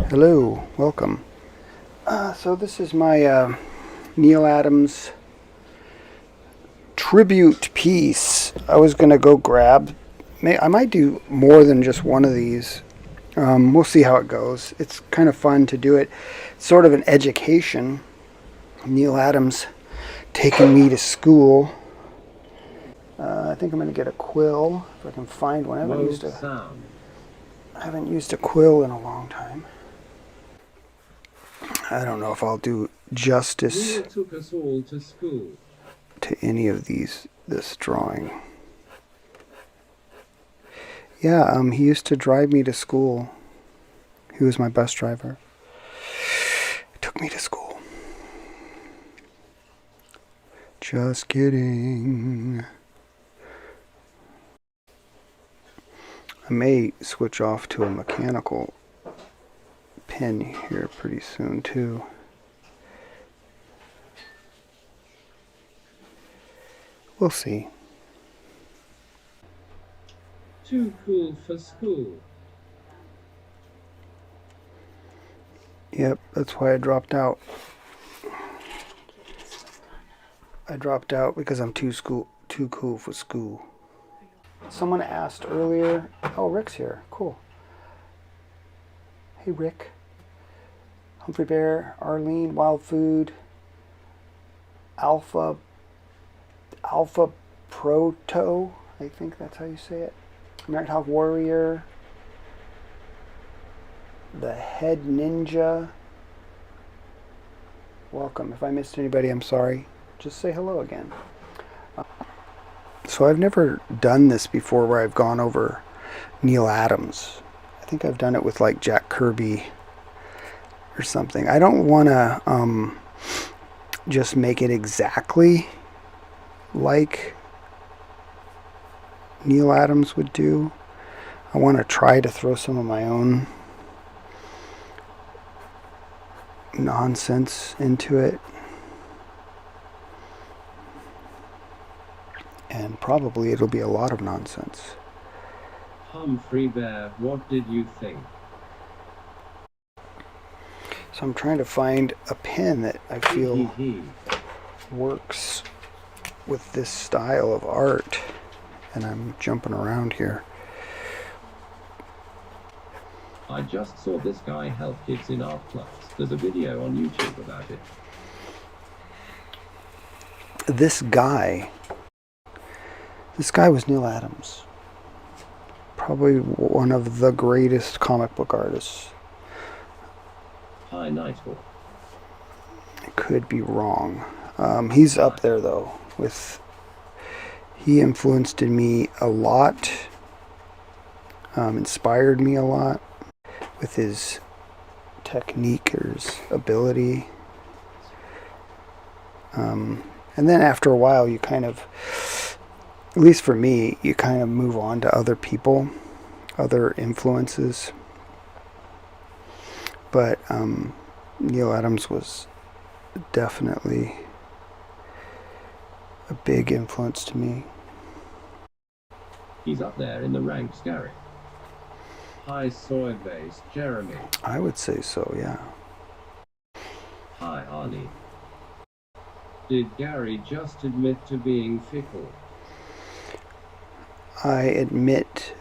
Hello, welcome. So this is my Neal Adams tribute piece. I was going to go grab, I might do more than just one of these. We'll see how it goes. It's kind of fun to do it. It's sort of an education. Neal Adams taking me to school. I think I'm going to get a quill if I can find one. I haven't used a quill in a long time. I don't know if I'll do justice took us all to school. to any of this drawing. Yeah, he used to drive me to school. He was my bus driver. He took me to school. Just kidding. I may switch off to a mechanical pen here pretty soon too. We'll see. Too cool for school. Yep, that's why I dropped out. I dropped out because I'm too cool for school. Someone asked earlier. Oh, Rick's here. Cool. Hey, Rick. Humphrey Bear, Arlene, Wild Food, Alpha Proto, I think that's how you say it. American Hawk Warrior, The Head Ninja. Welcome. If I missed anybody, I'm sorry. Just say hello again. So I've never done this before where I've gone over Neal Adams. I think I've done it with like Jack Kirby or something. I don't want to just make it exactly like Neal Adams would do. I want to try to throw some of my own nonsense into it. And probably it'll be a lot of nonsense. Humphrey Bear, what did you think? So I'm trying to find a pen that I feel works with this style of art. And I'm jumping around here. I just saw this guy help kids in art class. There's a video on YouTube about it. This guy was Neal Adams. Probably one of the greatest comic book artists. Hi, Nighthawk. I could be wrong. He's up there though. He influenced me a lot. Inspired me a lot with his technique or his ability. And then after a while, you kind of, at least for me, you kind of move on to other people, other influences. But Neal Adams was definitely a big influence to me. He's up there in the ranks, Gary. Hi, Soy Base, Jeremy. I would say so, yeah. Hi, Arnie. Did Gary just admit to being fickle? I admit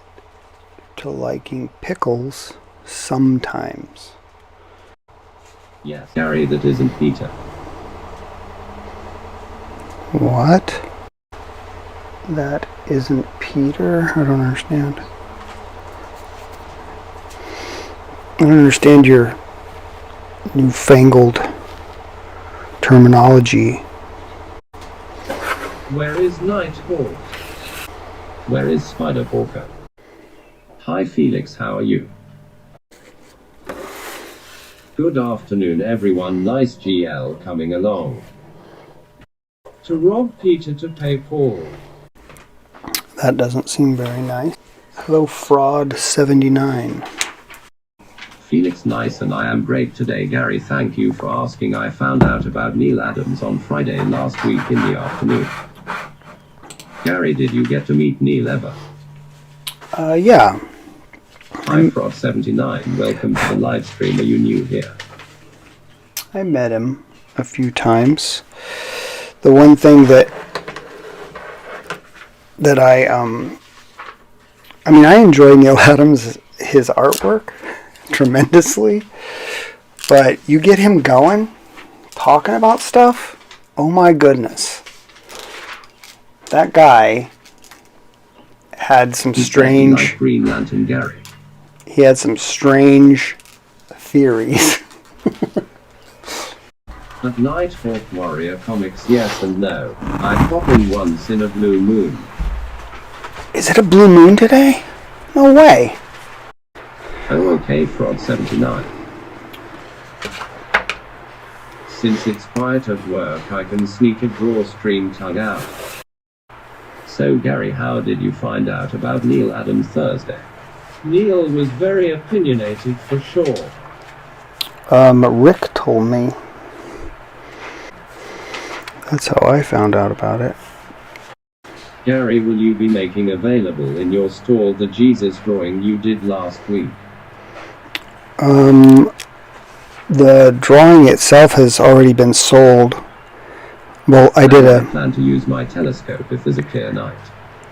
to liking pickles sometimes. Yes, Gary, that isn't Peter. What? That isn't Peter? I don't understand. I don't understand your newfangled terminology. Where is Nighthawk? Where is Spider Porker? Hi Felix, how are you? Good afternoon everyone, nice GL coming along. To rob Peter to pay Paul. That doesn't seem very nice. Hello Fraud79. Felix, nice, and I am great today. Gary, thank you for asking. I found out about Neal Adams on Friday last week in the afternoon. Gary, did you get to meet Neal ever? Yeah. Hi Frog79, welcome to the live stream. Are you new here? I met him a few times. The one thing that I enjoy Neal Adams, his artwork tremendously, but you get him going, talking about stuff, oh my goodness. That guy had some strange... Like Green Lantern Gary. He had some strange theories. At Nighthawk Warrior Comics, yes and no. I pop in once in a blue moon. Is it a blue moon today? No way. Oh okay Frog79. Since it's quiet at work I can sneak a drawstring tug out. So Gary, how did you find out about Neal Adams Thursday? Neal was very opinionated for sure. Rick told me. That's how I found out about it. Gary, will you be making available in your store the Jesus drawing you did last week? The drawing itself has already been sold. Well, I plan to use my telescope if there's a clear night.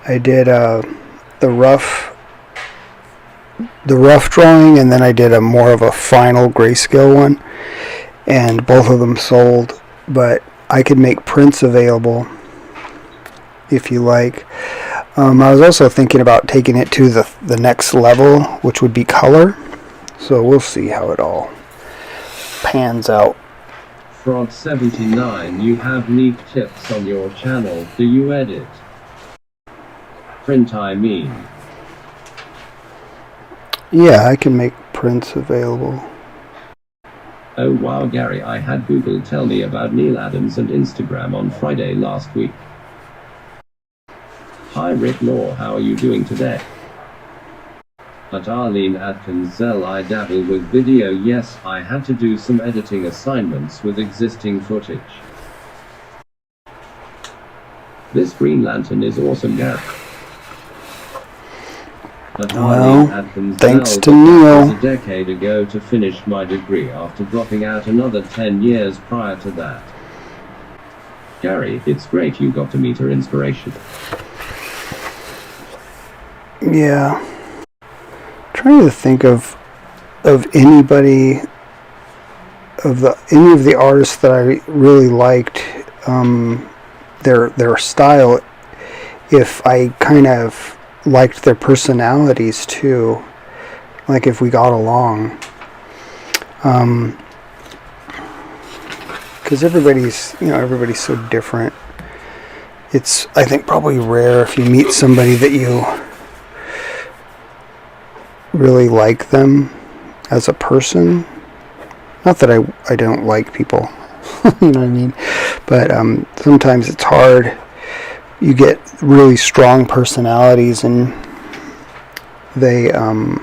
I did the rough drawing, and then I did a more of a final grayscale one, and both of them sold. But I could make prints available if you like. I was also thinking about taking it to the next level, which would be color. So we'll see how it all pans out. Frog79, you have neat tips on your channel. Do you edit? Print I mean. Yeah, I can make prints available. Oh wow Gary, I had Google tell me about Neal Adams and Instagram on Friday last week. Hi Rick Law, how are you doing today? At Arlene Atkins Zell, I dabble with video. Yes, I had to do some editing assignments with existing footage. This Green Lantern is awesome Gary. Well, thanks to Neal. A decade ago to finish my degree after dropping out another 10 years prior to that. Gary, it's great you got to meet her inspiration. Yeah. Trying to think of anybody any of the artists that I really liked their style, if I kind of liked their personalities too, like if we got along, because everybody's so different. It's, I think, probably rare if you meet somebody that you really like them as a person. Not that I don't like people, you know what I mean? But sometimes it's hard. You get really strong personalities and they aren't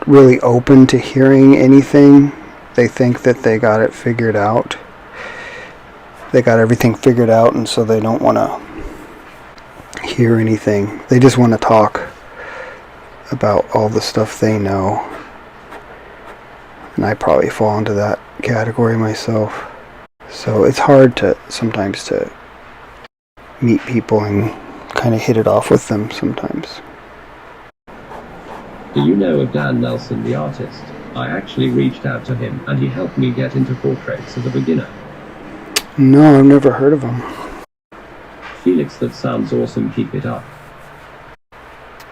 really open to hearing anything. They think that they got it figured out. They got everything figured out, and so they don't want to hear anything. They just want to talk about all the stuff they know. And I probably fall into that category myself. So it's hard to sometimes to meet people and kind of hit it off with them sometimes. Do you know of Dan Nelson, the artist? I actually reached out to him and he helped me get into portraits as a beginner. No, I've never heard of him. Felix, that sounds awesome, keep it up.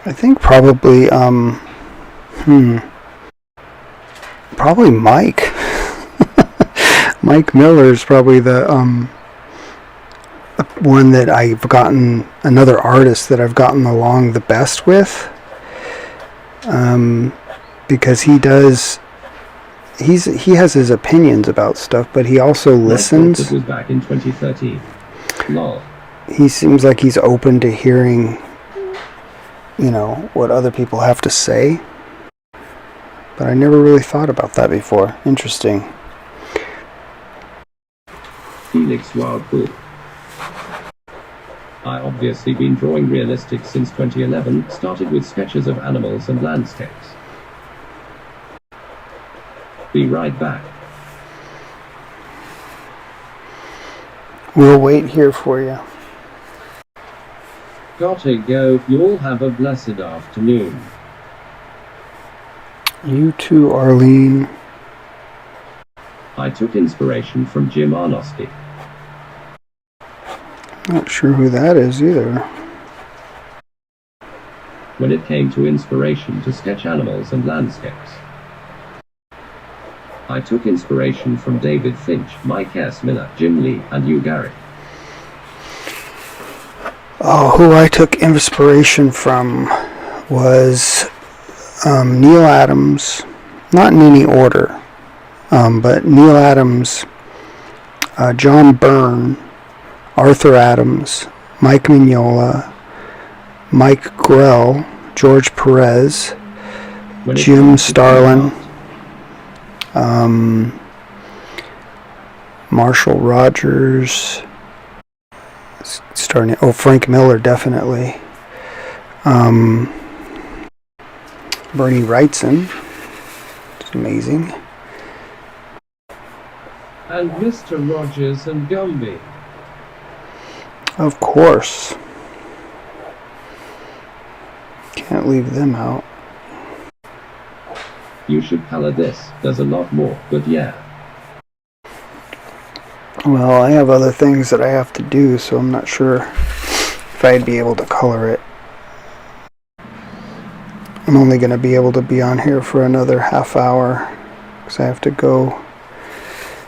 I think probably, probably Mike. Mike Miller's probably the one that I've gotten, another artist that I've gotten along the best with. Because he has his opinions about stuff, but he also listens. This was back in 2013. Lol. He seems like he's open to hearing, what other people have to say. But I never really thought about that before. Interesting. Felix, wow, cool. I obviously been drawing realistic since 2011, started with sketches of animals and landscapes. Be right back. We'll wait here for you. Gotta go, you'll have a blessed afternoon. You too, Arlene. I took inspiration from Jim Arnowski. Not sure who that is either. When it came to inspiration to sketch animals and landscapes, I took inspiration from David Finch, Mike S. Miller, Jim Lee, and you, Gary. Oh, who I took inspiration from was Neal Adams, not in any order, but Neal Adams, John Byrne, Arthur Adams, Mike Mignola, Mike Grell, George Perez, Jim Starlin, Marshall Rogers, Frank Miller, definitely. Bernie Wrightson, it's amazing. And Mr. Rogers and Gumby. Of course. Can't leave them out. You should color this, there's a lot more, but yeah. Well, I have other things that I have to do, so I'm not sure if I'd be able to color it. I'm only going to be able to be on here for another half hour because I have to go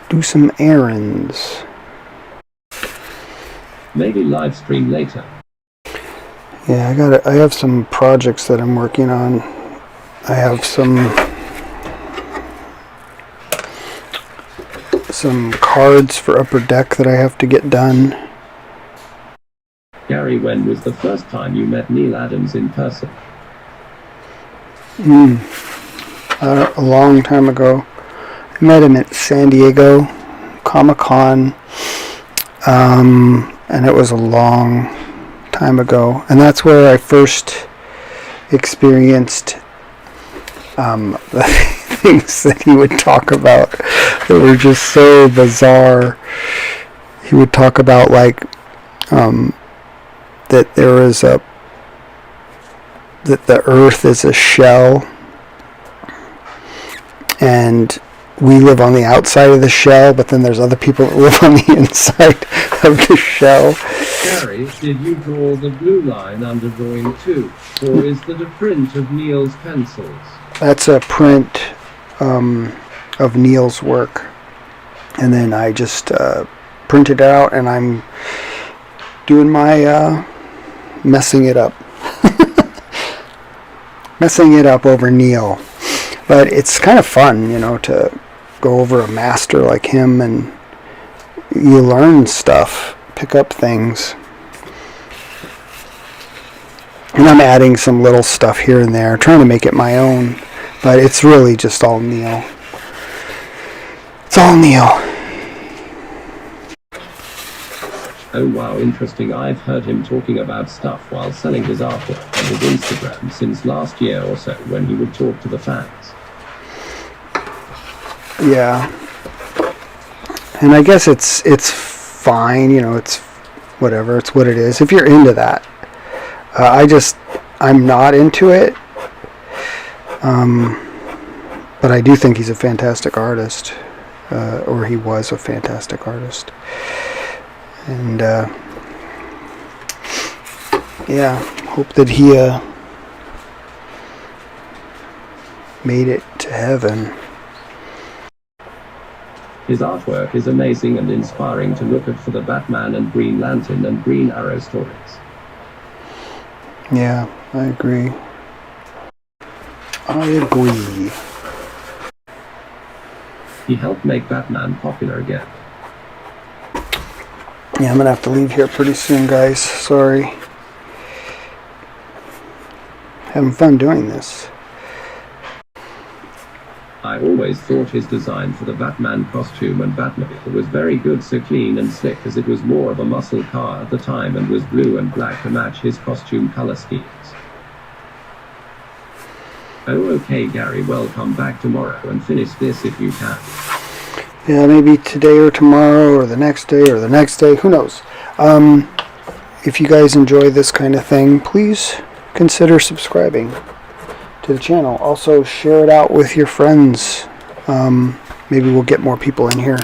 do some errands. Maybe live stream later. Yeah, I have some projects that I'm working on. I have some cards for Upper Deck that I have to get done. Gary, when was the first time you met Neal Adams in person? A long time ago. I met him at San Diego Comic-Con, and it was a long time ago. And that's where I first experienced the things that he would talk about that were just so bizarre. He would talk about that there is that the Earth is a shell, and we live on the outside of the shell, but then there's other people that live on the inside of the shell. Gary, did you draw the blue line under drawing 2, or is that a print of Neal's pencils? That's a print of Neal's work, and then I just printed it out, and I'm doing my messing it up. Messing it up over Neal. But it's kind of fun, to go over a master like him, and you learn stuff, pick up things. And I'm adding some little stuff here and there, trying to make it my own, but it's really just all Neal. It's all Neal. Oh wow, interesting. I've heard him talking about stuff while selling his artwork on his Instagram since last year or so, when he would talk to the fans. Yeah. And I guess it's fine, it's whatever, it's what it is. If you're into that. I'm not into it. But I do think he's a fantastic artist. Or he was a fantastic artist. And hope that he made it to heaven. His artwork is amazing and inspiring to look at for the Batman and Green Lantern and Green Arrow stories. Yeah, I agree. I agree. He helped make Batman popular again. Yeah, I'm gonna have to leave here pretty soon, guys. Sorry. Having fun doing this. I always thought his design for the Batman costume and Batmobile was very good, so clean and slick, as it was more of a muscle car at the time and was blue and black to match his costume color schemes. Oh okay Gary, well come back tomorrow and finish this if you can. Yeah, maybe today or tomorrow or the next day or the next day, who knows. If you guys enjoy this kind of thing, please consider subscribing to the channel. Also share it out with your friends. Maybe we'll get more people in here.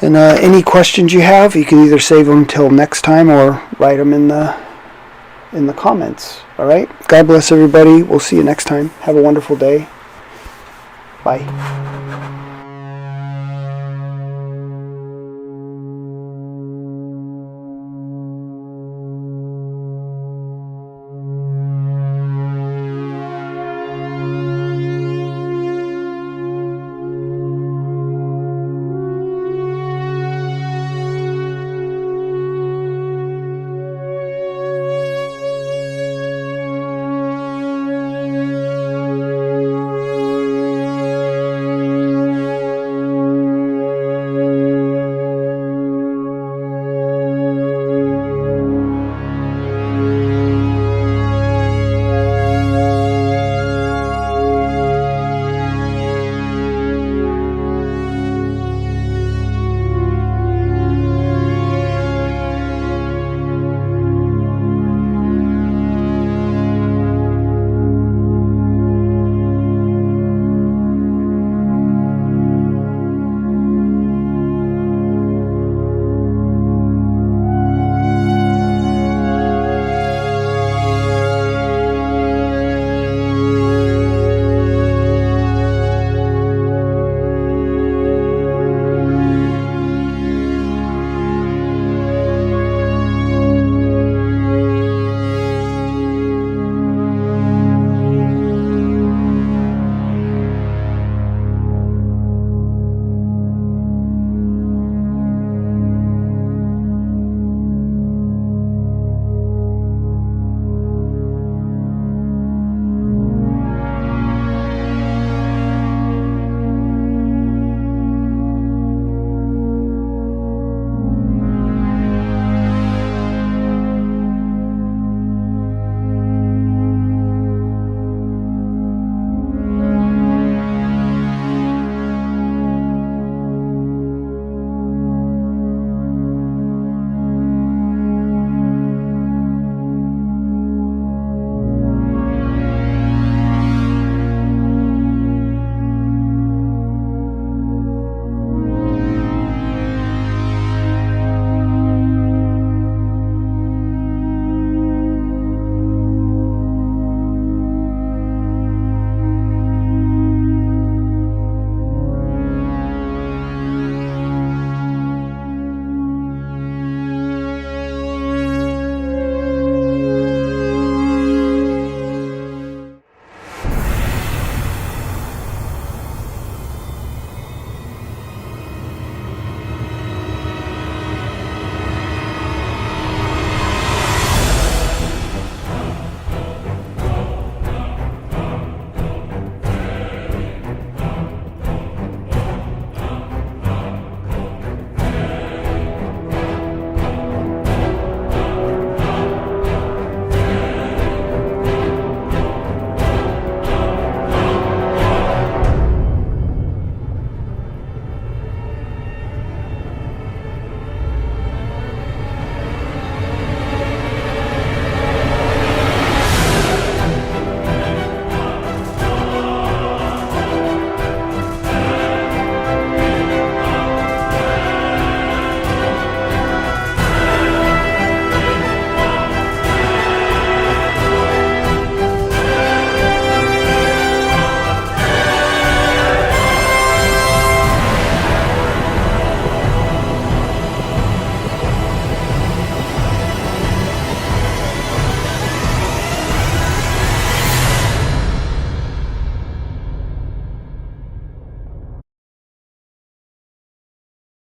And any questions you have, you can either save them till next time or write them in the comments. All right, God bless everybody. We'll see you next time. Have a wonderful day. Bye.